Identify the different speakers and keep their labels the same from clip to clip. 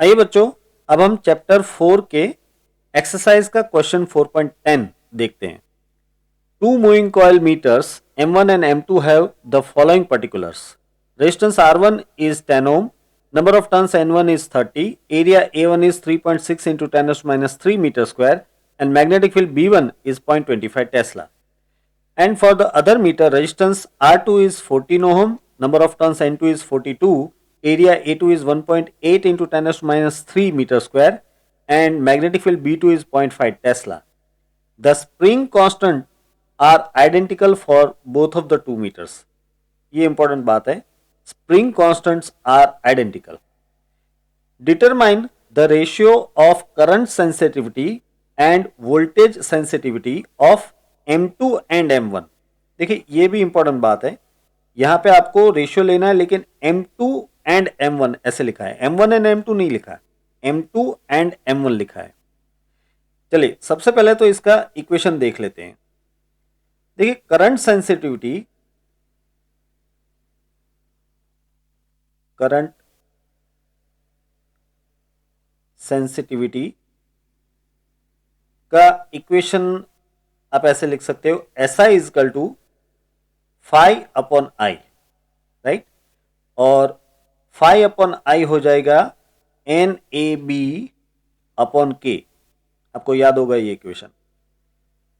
Speaker 1: आइए बच्चों, अब हम चैप्टर 4 के एक्सरसाइज का क्वेश्चन 4.10 देखते हैं। Two moving coil meters M1 and M2 have the following particulars. Resistance R1 is 10 ohm, number of turns N1 is 30, area A1 is 3.6 into 10 to minus 3 meter square, and magnetic field B1 is 0.25 Tesla. And for the other meter, resistance R2 is 14 ohm, number of turns N2 is 42, area A2 is 1.8 into 10 to minus 3 meter square, and magnetic field B2 is 0.5 Tesla. The spring constant are identical for both of the 2 meters. ये important बात है. Spring constants are identical. Determine the ratio of current sensitivity and voltage sensitivity of M2 and M1. देखिए ये भी important बात है. यहां पे आपको रेशियो लेना है, लेकिन M2 एंड M1 ऐसे लिखा है. M1 एंड M2 नहीं लिखा है, M2 एंड M1 लिखा है. चलिए सबसे पहले तो इसका इक्वेशन देख लेते हैं. देखिए करंट सेंसिटिविटी का इक्वेशन आप ऐसे लिख सकते हो, SI is equal to phi upon I, right. और फाई अपॉन आई हो जाएगा NAB अपॉन K. आपको याद होगा ये इक्वेशन.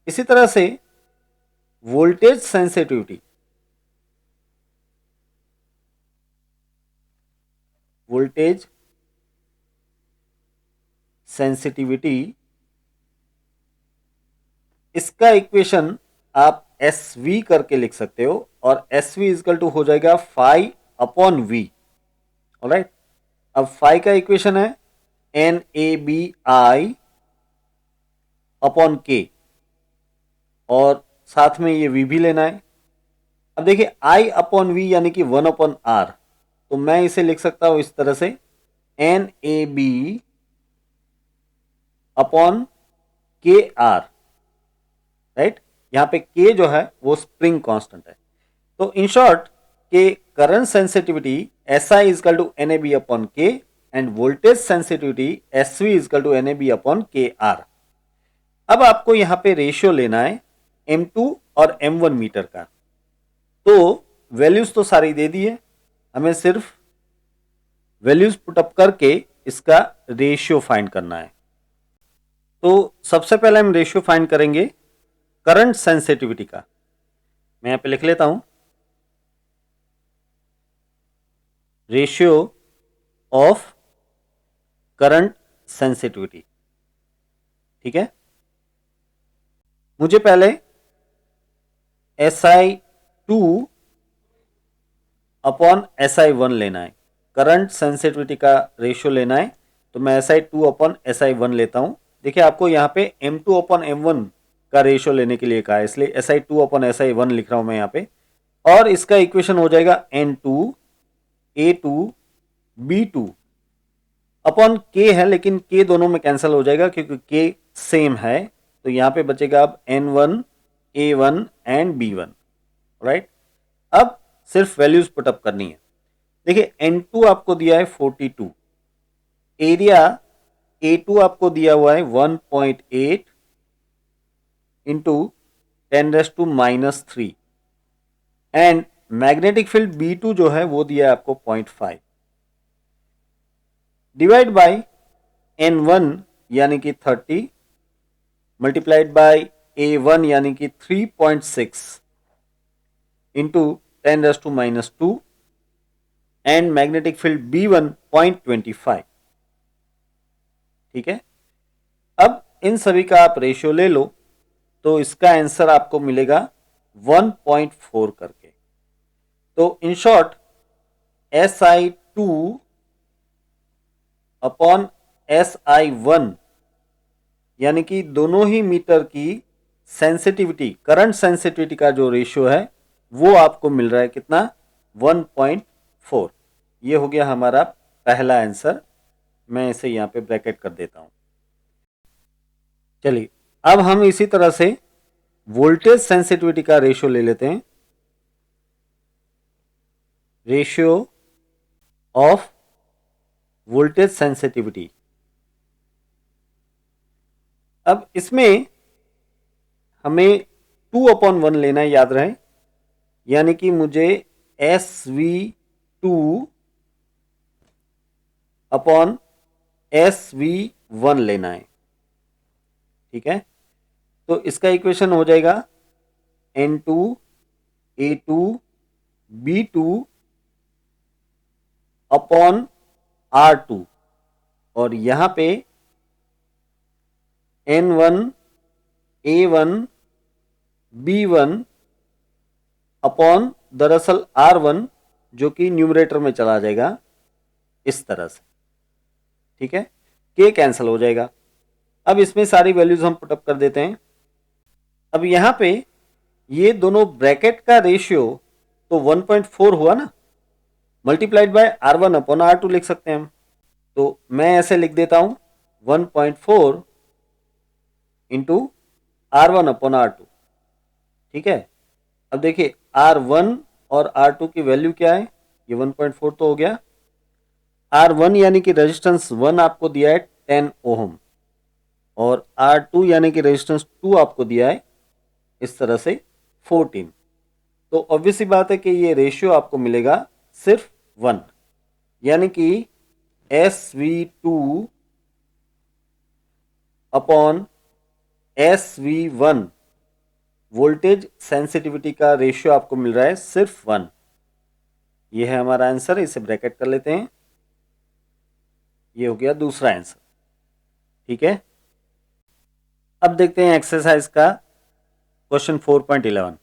Speaker 1: इसी तरह से वोल्टेज सेंसिटिविटी इसका इक्वेशन आप SV करके लिख सकते हो, और SV इजकल टू हो जाएगा फाई अपॉन V. ऑलराइट. अब फाई का इक्वेशन है NABI अपॉन K, और साथ में ये V भी लेना है. अब देखिए I अपॉन V यानी कि 1 अपॉन R, तो मैं इसे लिख सकता हूं इस तरह से NAB अपॉन KR, राइट. यहां पे K जो है वो स्प्रिंग कांस्टेंट है. तो इन शॉर्ट के current sensitivity SI is equal to NAB upon K and voltage sensitivity SV is equal to NAB upon KR. अब आपको यहां पे रेशियो लेना है M2 और M1 मीटर का. तो वैल्यूज तो सारी दे दी है, हमें सिर्फ वैल्यूज पुटअप करके इसका रेशियो फाइंड करना है. तो सबसे पहले हम रेशियो फाइंड करेंगे करंट सेंसिटिविटी का. मैं यहां पे लिख लेता हूं, रेशियो ऑफ करंट सेंसिटिविटी. ठीक है. मुझे पहले SI2 अपॉन SI1 लेना है. करंट सेंसिटिविटी का रेशियो लेना है, तो मैं SI2 अपॉन SI1 लेता हूं. देखिए आपको यहाँ पे M2 अपॉन M1 का रेशियो लेने के लिए कहा है, इसलिए SI2 अपॉन SI1 लिख रहा हूं मैं यहाँ पे. और इसका इक्वेशन हो जाएगा N2 A2 B2 upon K है, लेकिन K दोनों में कैंसिल हो जाएगा क्योंकि K सेम है. तो यहाँ पे बचेगा अब N1 A1 and B1, right. अब सिर्फ वैल्यूज पुटअप करनी है. देखिए N2 आपको दिया है 42, एरिया A2 आपको दिया हुआ है 1.8 into 10⁻³ and magnetic field B2 जो है वो दिया है आपको 0.5 डिवाइड बाय N1 यानी कि 30 मल्टीप्लाइड बाय A1 यानी कि 3.6 into 10⁻² and magnetic field B1 0.25. ठीक है. अब इन सभी का आप रेशियो ले लो, तो इसका आंसर आपको मिलेगा 1.4 करके. तो in short SI2 upon SI1 यानी कि दोनों ही मीटर की सेंसिटिविटी, करंट सेंसिटिविटी का जो रेशियो है वो आपको मिल रहा है कितना, 1.4. ये हो गया हमारा पहला आंसर. मैं इसे यहां पे ब्रैकेट कर देता हूं. चलिए अब हम इसी तरह से वोल्टेज सेंसिटिविटी का रेशियो ले लेते हैं. Ratio of voltage sensitivity. अब इसमें हमें 2/1 लेना है, याद रहे, यानी कि मुझे SV2/SV1 लेना है। ठीक है, तो इसका इक्वेशन हो जाएगा N2A2B2/R2 और यहां पे N1A1B1 दरअसल R1 जो कि न्यूमरेटर में चला जाएगा इस तरह से। ठीक है, K कैंसिल हो जाएगा। अब इसमें सारी वैल्यूज हम पुटअप कर देते हैं। अब यहां पे ये दोनों ब्रैकेट का रेशियो तो 1.4 हुआ ना, मल्टीप्लाइड बाय R1/R2 लिख सकते हैं हम। तो मैं ऐसे लिख देता हूं 1.4 इंटू R1/R2। ठीक है, अब देखिए R1 और R2 की वैल्यू क्या है, ये 1.4 तो हो गया। R1 यानी कि रेजिस्टेंस 1 आपको दिया है 10 ओम और R2 यानी कि रेजिस्टेंस 2 आपको दिया है इस तरह से 14। तो ऑब्वियसली बात है कि ये रेशियो आपको मिलेगा सिर्फ 1, यानी कि SV2/SV1 वोल्टेज सेंसिटिविटी का रेशियो आपको मिल रहा है सिर्फ 1। ये है हमारा आंसर, इसे ब्रैकेट कर लेते हैं। ये हो गया दूसरा आंसर। ठीक है, अब देखते हैं एक्सरसाइज का question 4.11।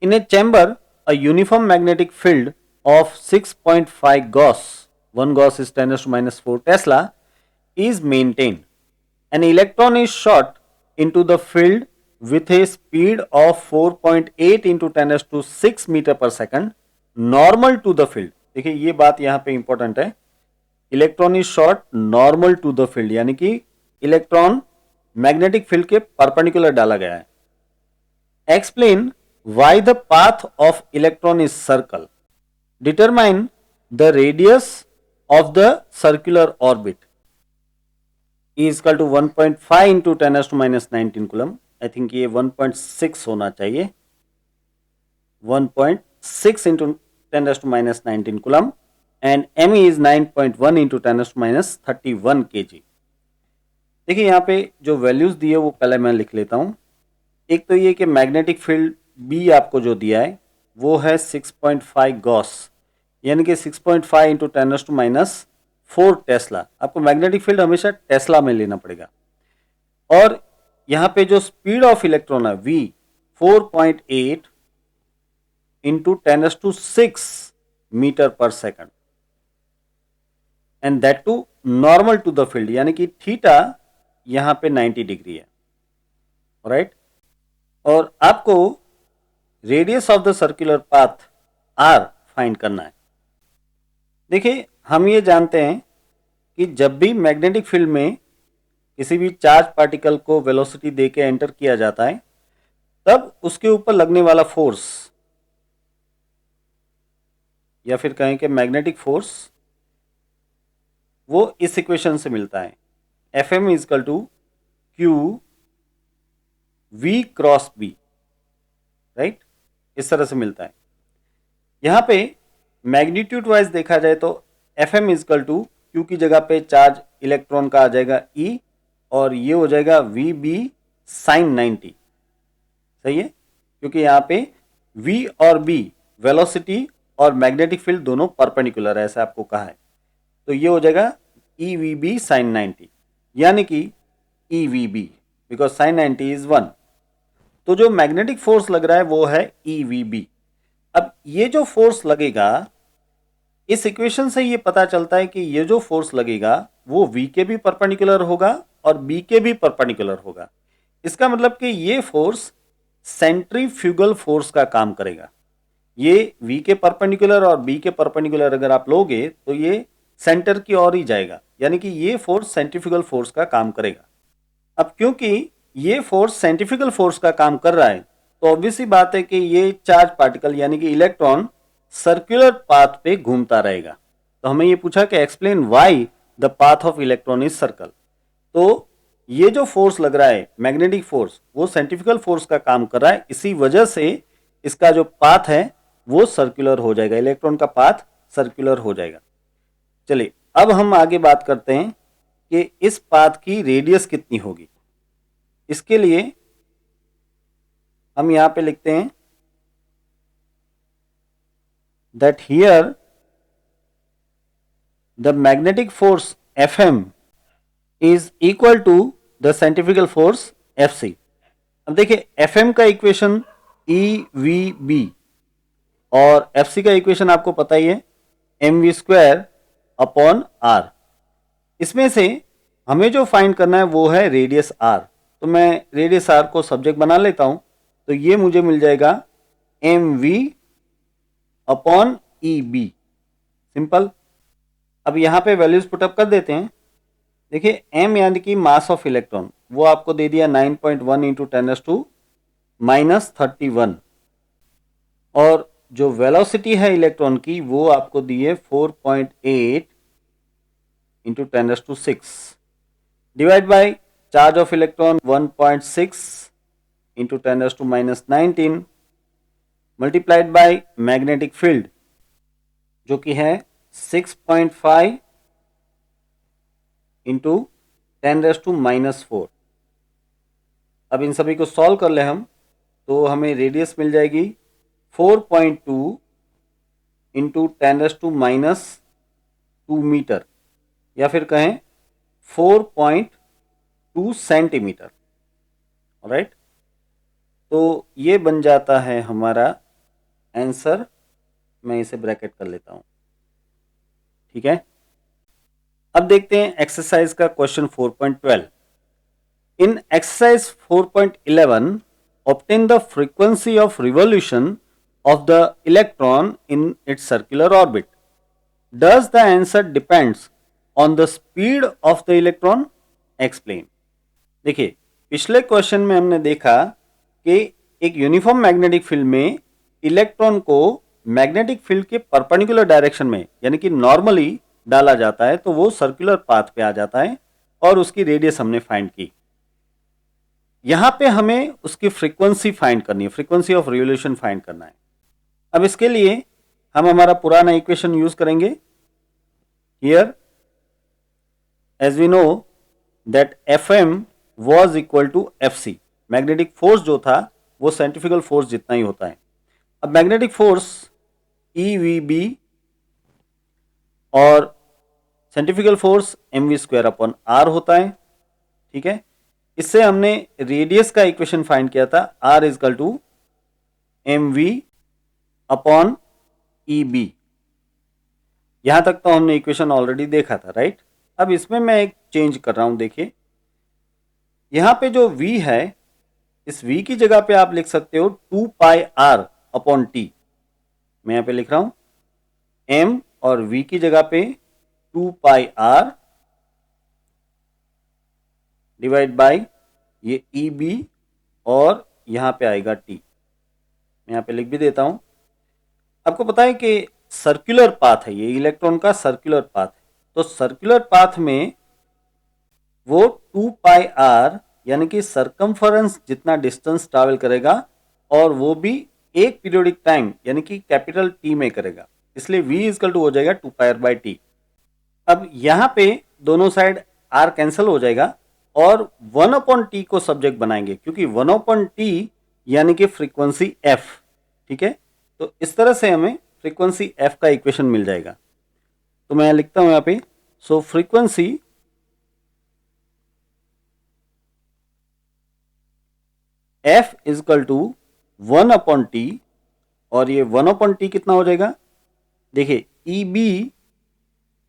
Speaker 1: In A chamber a uniform magnetic field of 6.5 Gauss, 1 Gauss is 10⁻⁴ Tesla, is maintained. An electron is shot into the field with a speed of 4.8 into 10⁶ meter per second, normal to the field. देखिए ये बात यहाँ पे important है, electron is shot normal to the field, यानी कि electron magnetic field के perpendicular डाला गया है। Explain why the path of electron is circle. Determine the radius of the circular orbit. E is equal to 1.5 into 10⁻⁹ coulomb. I think ये 1.6 होना चाहिए, 1.6 into 10⁻⁹ coulomb and me is 9.1 into 10⁻31 kg। देखिए यहाँ पे जो वैल्यूज दी है वो पहले मैं लिख लेता हूँ। एक तो ये कि मैग्नेटिक फील्ड B आपको जो दिया है वो है 6.5 गॉस, यानी कि 6.5 इंटू 10⁻⁴ टेस्ला। आपको मैग्नेटिक फील्ड हमेशा टेस्ला में लेना पड़ेगा। और यहाँ पे जो स्पीड ऑफ इलेक्ट्रॉन है V 4.8 into 10⁶ metre per second and that too normal to the field, यानी कि थीटा यहाँ पे 90 डिग्री है। राइट, और आपको radius of the circular path R find करना है। देखिए हम ये जानते हैं कि जब भी मैग्नेटिक फील्ड में किसी भी चार्ज पार्टिकल को वेलोसिटी देके एंटर किया जाता है तब उसके ऊपर लगने वाला फोर्स, या फिर कहें कि मैग्नेटिक फोर्स, वो इस इक्वेशन से मिलता है। Fm is equal to Q V cross B। Right, इस तरह से मिलता है। यहां पे मैग्नीट्यूड वाइज देखा जाए तो Fm is equal to Q की जगह पे चार्ज इलेक्ट्रॉन का आ जाएगा E और ये हो जाएगा VB sin 90। सही है, क्योंकि यहाँ पे V और B वेलोसिटी और मैग्नेटिक फील्ड दोनों परपेंडिकुलर है, ऐसा आपको कहा है। तो ये हो जाएगा EVB sin 90, यानी कि EVB बिकॉज sin 90 इज 1। तो जो मैग्नेटिक फोर्स लग रहा है वो है EVB। अब ये जो फोर्स लगेगा, इस इक्वेशन से ये पता चलता है कि ये जो फोर्स लगेगा वो V के भी परपेंडिकुलर होगा और B के भी परपेंडिकुलर होगा। इसका मतलब कि ये फोर्स सेंट्रीफ्यूगल फोर्स का काम करेगा। ये V के परपेंडिकुलर और B के परपेंडिकुलर अगर आप लोगे तो ये सेंटर की ओर ही जाएगा, यानी कि ये फोर्स सेंट्रीफ्यूगल फोर्स का काम करेगा। अब क्योंकि ये फोर्स सेंट्रीफ्यूगल फोर्स का काम कर रहा है तो ऑब्वियसली बात है कि ये चार्ज पार्टिकल यानी कि इलेक्ट्रॉन सर्कुलर पाथ पे घूमता रहेगा। तो हमें ये पूछा कि explain why the path of electron is circle. तो ये जो फोर्स लग रहा है मैग्नेटिक फोर्स, वो सेंट्रिफ्यूगल फोर्स का काम कर रहा है, इसी वजह से इसका जो पाथ है वो सर्कुलर हो जाएगा, इलेक्ट्रॉन का पाथ सर्कुलर हो जाएगा। चलिए अब हम आगे बात करते हैं कि इस पाथ की रेडियस कितनी होगी। इसके लिए हम यहां पे लिखते हैं that here the magnetic force Fm is equal to the centrifugal force Fc। अब देखिए Fm का इक्वेशन EVB और Fc का इक्वेशन आपको पता ही है mv² अपॉन r। इसमें से हमें जो फाइंड करना है वो है रेडियस r। तो मैं रेडियस r को सब्जेक्ट बना लेता हूं, तो ये मुझे मिल जाएगा mv अपॉन EB, सिंपल। अब यहां पे वैल्यूज पुटअप कर देते हैं। देखिए m यानी कि मास ऑफ इलेक्ट्रॉन, वो आपको दे दिया 9.1 इंटू 10⁻⁻31 और जो वेलोसिटी है इलेक्ट्रॉन की वो आपको दी है 4.8 into 10⁻6 divide by charge of electron 1.6 into 10⁻⁻19 multiplied by magnetic field जो कि है 6.5 इंटू 10⁻⁻4। अब इन सभी को सॉल्व कर ले हम, तो हमें रेडियस मिल जाएगी 4.2 इंटू 10⁻⁻2 मीटर, या फिर कहें 4.2 सेंटीमीटर। राइट, तो ये बन जाता है हमारा आंसर। मैं इसे ब्रैकेट कर लेता हूं, ठीक है। अब देखते हैं एक्सरसाइज का question 4.12। In exercise 4.11 obtain the frequency of revolution of the electron in its circular orbit. Does the answer depends on the speed of the electron? Explain. देखिए पिछले क्वेश्चन में हमने देखा कि एक यूनिफॉर्म मैग्नेटिक फील्ड में electron को magnetic field के परपेंडिकुलर डायरेक्शन में यानी कि नॉर्मली डाला जाता है, तो वो सर्कुलर पाथ पे आ जाता है और उसकी रेडियस हमने फाइंड की। यहां पे हमें उसकी फ्रीक्वेंसी फाइंड करनी है, फ्रीक्वेंसी ऑफ रिवोल्यूशन फाइंड करना है। अब इसके लिए हम हमारा पुराना इक्वेशन यूज करेंगे। Here as we know that Fm was equal to Fc। Magnetic force जो था वो सेंट्रिफ्यूगल फोर्स जितना ही होता है। अब मैग्नेटिक फोर्स EVB और centrifugal force mv² upon r होता है, ठीक है। इससे हमने रेडियस का इक्वेशन फाइंड किया था, r is equal to mv upon EB। यहां तक तो हमने इक्वेशन ऑलरेडी देखा था, राइट। अब इसमें मैं एक चेंज कर रहा हूं। देखिए यहां पे जो v है, इस v की जगह पे आप लिख सकते हो 2 पाई r अपॉन t। मैं यहां पे लिख रहा हूं m और v की जगह पे 2 पाई r डिवाइड बाय ये EB और यहां पे आएगा t। मैं यहां पे लिख भी देता हूं। आपको पता है कि सर्कुलर पाथ है, ये इलेक्ट्रॉन का सर्कुलर पाथ है। तो सर्कुलर पाथ में वो 2 पाई r यानी कि सरकमफरेंस जितना डिस्टेंस ट्रैवल करेगा और वो भी एक पीरियोडिक टाइम यानी कि कैपिटल T में करेगा, इसलिए v इजकल टू हो जाएगा 2 पाई r बाई टी। अब यहां पे दोनों साइड r कैंसिल हो जाएगा और 1 अपॉन टी को सब्जेक्ट बनाएंगे, क्योंकि 1 अपॉन टी यानी कि फ्रीक्वेंसी f, ठीक है। तो इस तरह से हमें फ्रीक्वेंसी f का इक्वेशन मिल जाएगा। तो मैं लिखता हूं यहां पे, so frequency f equal to 1 upon T, और ये 1 अपॉन टी कितना हो जाएगा, देखिए EB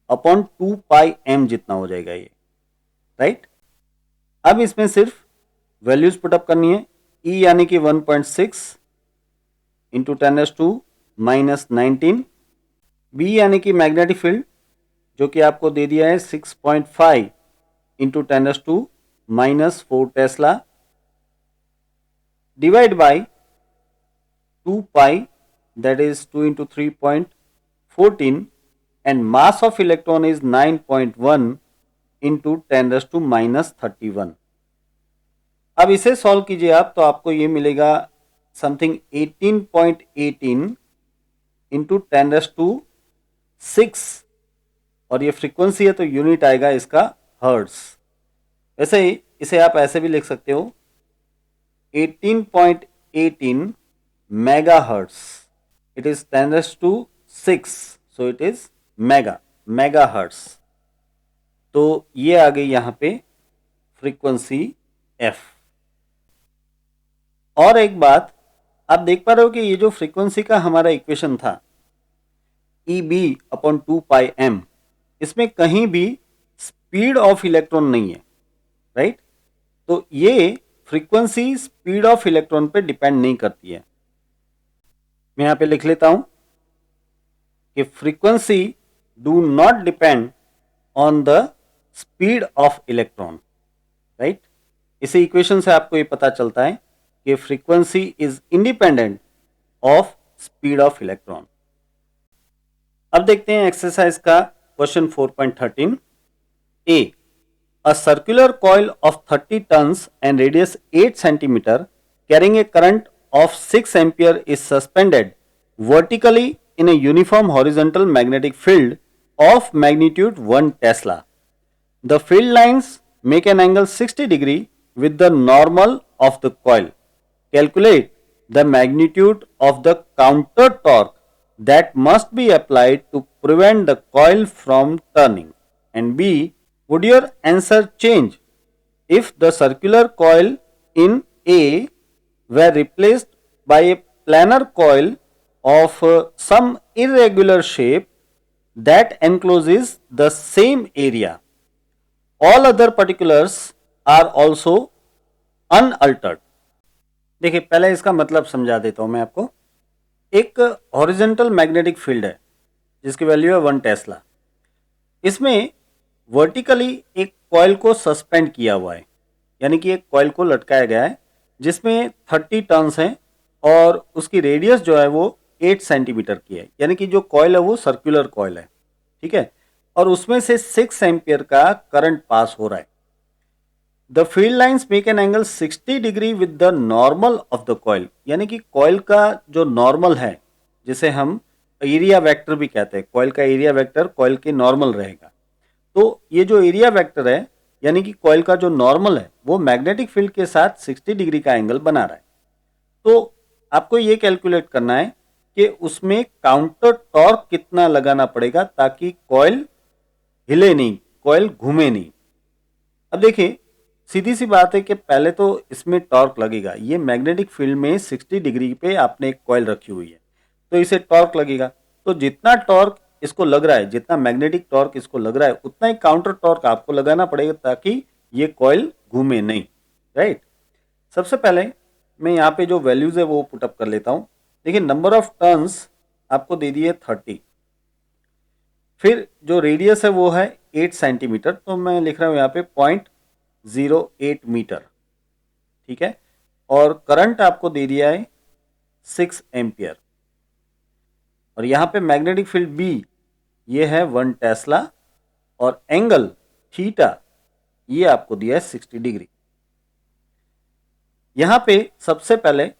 Speaker 1: अपॉन 2 पाई m जितना हो जाएगा ये, राइट। अब इसमें सिर्फ वैल्यूज पुटअप करनी है। E यानी कि 1.6 इंटू 10⁻⁻19, B यानी कि मैग्नेटिक फील्ड जो कि आपको दे दिया है 6.5 into 10⁻⁻4 Tesla divide by 2 pi that is 2 into 3.14 and mass of electron is 9.1 into 10 raised to minus 31. अब इसे सॉल्व कीजिए आप, तो आपको ये मिलेगा समथिंग 18.18 इंटू 10 रेज़ टू 6, और ये फ्रीक्वेंसी है तो यूनिट आएगा इसका हर्ट्ज। वैसे ही इसे आप ऐसे भी लिख सकते हो 18.18 mega hertz, it is 10 raise to 6, so it is mega hertz. तो ये आ गई यहां पे फ्रीक्वेंसी एफ। और एक बात आप देख पा रहे हो कि ये जो फ्रीक्वेंसी का हमारा इक्वेशन था ई बी अपॉन 2πm, इसमें कहीं भी स्पीड ऑफ इलेक्ट्रॉन नहीं है, राइट? तो ये फ्रीक्वेंसी स्पीड ऑफ इलेक्ट्रॉन पे डिपेंड नहीं करती है। मैं यहां पे लिख लेता हूं कि frequency do not depend on the speed of electron, right? इसी इक्वेशन से आपको ये पता चलता है कि frequency is independent of speed of electron. अब देखते हैं एक्सरसाइज का question 4.13 A. A circular coil of 30 tons and radius 8 centimeter carrying a current of 6 ampere is suspended vertically in a uniform horizontal magnetic field of magnitude 1 Tesla. The field lines make an angle 60 degree with the normal of the coil. Calculate the magnitude of the counter torque that must be applied to prevent the coil from turning. And B, would your answer change if the circular coil in A were replaced by a planar coil of some irregular shape that encloses the same area? All other particulars are also unaltered. देखिए पहले इसका मतलब समझा देता हूं मैं आपको। एक हॉरिजॉन्टल मैग्नेटिक फील्ड है जिसकी वैल्यू है 1 टेस्ला। इसमें वर्टिकली एक कॉइल को सस्पेंड किया हुआ है, यानी कि एक कॉइल को लटकाया गया है जिसमें 30 टर्न्स हैं और उसकी रेडियस जो है वो 8 सेंटीमीटर की है, यानी कि जो कॉइल है वो सर्कुलर कॉइल है, ठीक है? और उसमें से 6 एम्पियर का करंट पास हो रहा है। The field lines make an angle 60 degree with the normal of the coil, यानी कि कॉइल का जो नॉर्मल है, जिसे हम एरिया वेक्टर भी कहते हैं, कॉइल का एरिया वेक्टर कॉइल के नॉर्मल रहेगा। तो ये जो एरिया वेक्टर है यानी कि कॉइल का जो नॉर्मल है वो मैग्नेटिक फील्ड के साथ 60 डिग्री का एंगल बना रहा है। तो आपको ये कैलकुलेट करना है कि उसमें काउंटर टॉर्क कितना लगाना पड़ेगा ताकि कॉइल हिले नहीं, कॉइल घूमे नहीं। अब देखिए सीधी सी बात है कि पहले तो इसमें टॉर्क लगेगा। ये मैग्नेटिक फील्ड में 60 डिग्री पे आपने एक कॉइल रखी हुई है तो इसे टॉर्क लगेगा। तो जितना टॉर्क इसको लग रहा है, जितना मैग्नेटिक टॉर्क इसको लग रहा है, उतना ही काउंटर टॉर्क आपको लगाना पड़ेगा ताकि ये कॉइल घूमे नहीं, राइट? सबसे पहले मैं यहाँ पे जो वैल्यूज है वो पुटअप कर लेता हूँ। देखिए नंबर ऑफ टर्न्स आपको दे दिए 30, फिर जो रेडियस है वो है 8 सेंटीमीटर, तो मैं लिख रहा हूँ यहाँ पे 0.08 मीटर, ठीक है? और करंट आपको दे दिया है 6 एम्पियर, और यहाँ पे मैग्नेटिक फील्ड बी ये है 1 टेस्ला, और एंगल थीटा ये आपको दिया है 60 डिग्री। यहाँ पे सबसे पहले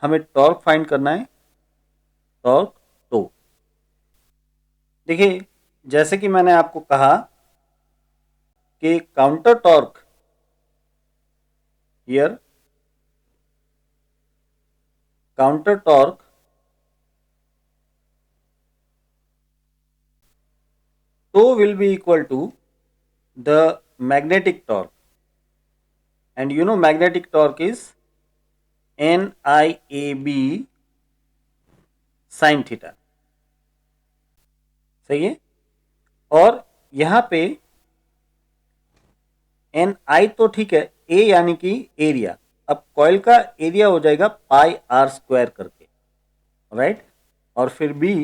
Speaker 1: हमें टॉर्क फाइंड करना है, टॉर्क टो। देखिए जैसे कि मैंने आपको कहा कि counter torque here, counter torque tau will be equal to the magnetic torque, and you know magnetic torque is NIAB sin theta, सही है? और यहाँ पे NI तो ठीक है, A यानी कि एरिया, अब कॉइल का एरिया हो जाएगा पाई आर स्क्वायर करके, राइट? और फिर B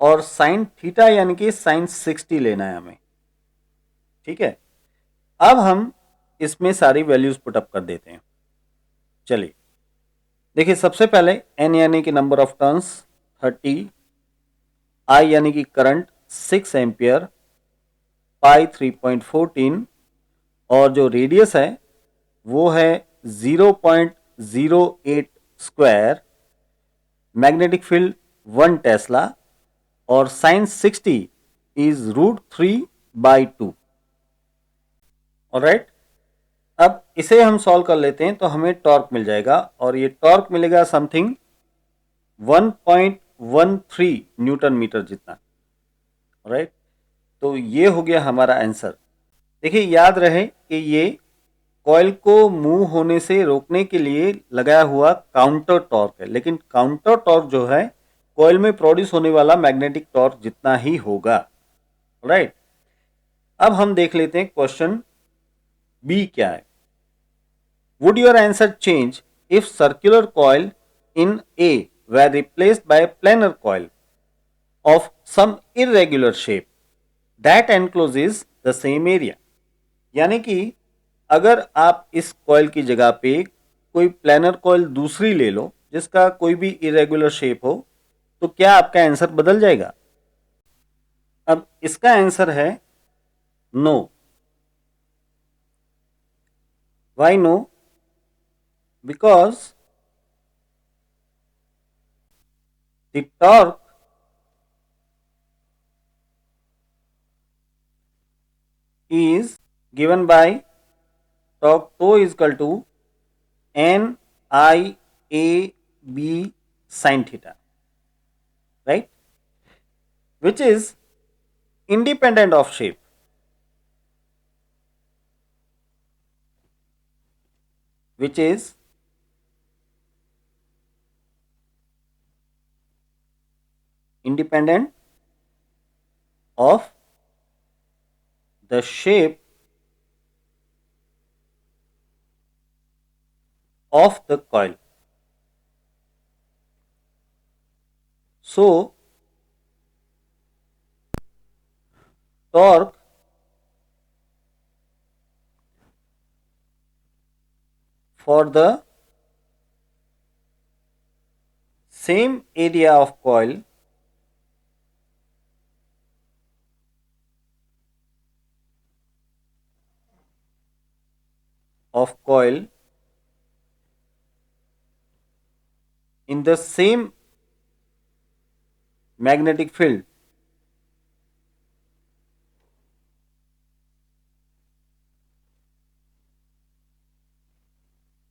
Speaker 1: और साइन थीटा यानी कि साइन 60 लेना है हमें, ठीक है? अब हम इसमें सारी वैल्यूज पुटअप कर देते हैं। चलिए देखिए सबसे पहले n यानी कि नंबर ऑफ टर्न्स 30, I यानी कि करंट 6 एम्पियर, पाई 3.14, और जो रेडियस है वो है 0.08 स्क्वायर, मैग्नेटिक फील्ड 1 टेस्ला, और साइन 60 इज √3/2। ऑलराइट, अब इसे हम सॉल्व कर लेते हैं तो हमें टॉर्क मिल जाएगा, और ये टॉर्क मिलेगा समथिंग 1.13 न्यूटन मीटर जितना। राइट, तो ये हो गया हमारा आंसर। देखिए, याद रहे कि ये कॉइल को मूव होने से रोकने के लिए लगाया हुआ काउंटर टॉर्क है, लेकिन काउंटर टॉर्क जो है कॉइल में प्रोड्यूस होने वाला मैग्नेटिक टॉर्क जितना ही होगा। राइट, अब हम देख लेते हैं क्वेश्चन बी क्या है। Would your answer change if circular coil in A were replaced by a planar coil of some irregular shape that encloses the same area? यानी कि अगर आप इस कॉइल की जगह पे कोई प्लानर कॉइल दूसरी ले लो जिसका कोई भी इरेगुलर शेप हो, तो क्या आपका आंसर बदल जाएगा? अब इसका आंसर है no. Why no? Because the torque is given by torque tau is equal to NIAB sin theta, right, which is independent of shape. Which is independent of the shape of the coil. So, torque for the same area of coil in the same magnetic field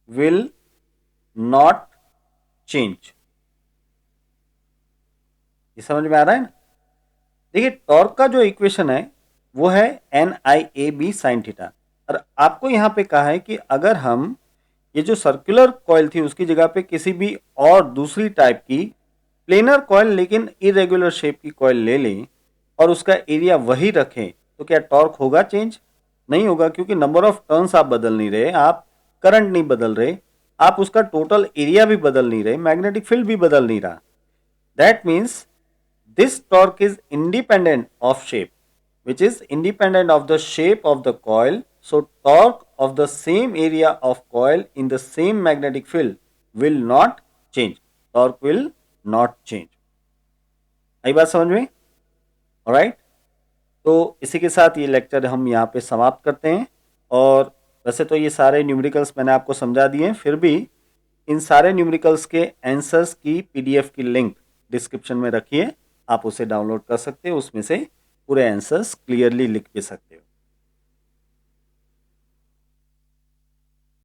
Speaker 1: will not change. ये समझ में आ रहा है ना? देखिए, torque का जो equation है वो है NIAB sin थीटा, और आपको यहाँ पे कहा है कि अगर हम ये जो सर्कुलर कॉइल थी उसकी जगह पे किसी भी और दूसरी टाइप की प्लेनर कॉइल लेकिन इरेगुलर शेप की कॉइल ले लें और उसका एरिया वही रखें, तो क्या टॉर्क होगा चेंज? नहीं होगा, क्योंकि नंबर ऑफ टर्न्स आप बदल नहीं रहे, आप करंट नहीं बदल रहे, आप उसका टोटल एरिया भी बदल नहीं रहे, मैग्नेटिक फील्ड भी बदल नहीं रहा। That means this torque is independent of shape, which is independent of the shape of the coil. So torque of the same area of coil in the same magnetic field will not change. Torque will not change. आई बात समझ में? Alright, तो इसी के साथ ये lecture हम यहाँ पे समाप्त करते हैं। और वैसे तो ये सारे न्यूमेरिकल्स मैंने आपको समझा दिए हैं, फिर भी इन सारे न्यूमेरिकल्स के आंसर्स की PDF की लिंक डिस्क्रिप्शन में रखिए, आप उसे डाउनलोड कर सकते हो, उसमें से पूरे आंसर्स क्लियरली लिख भी सकते हो।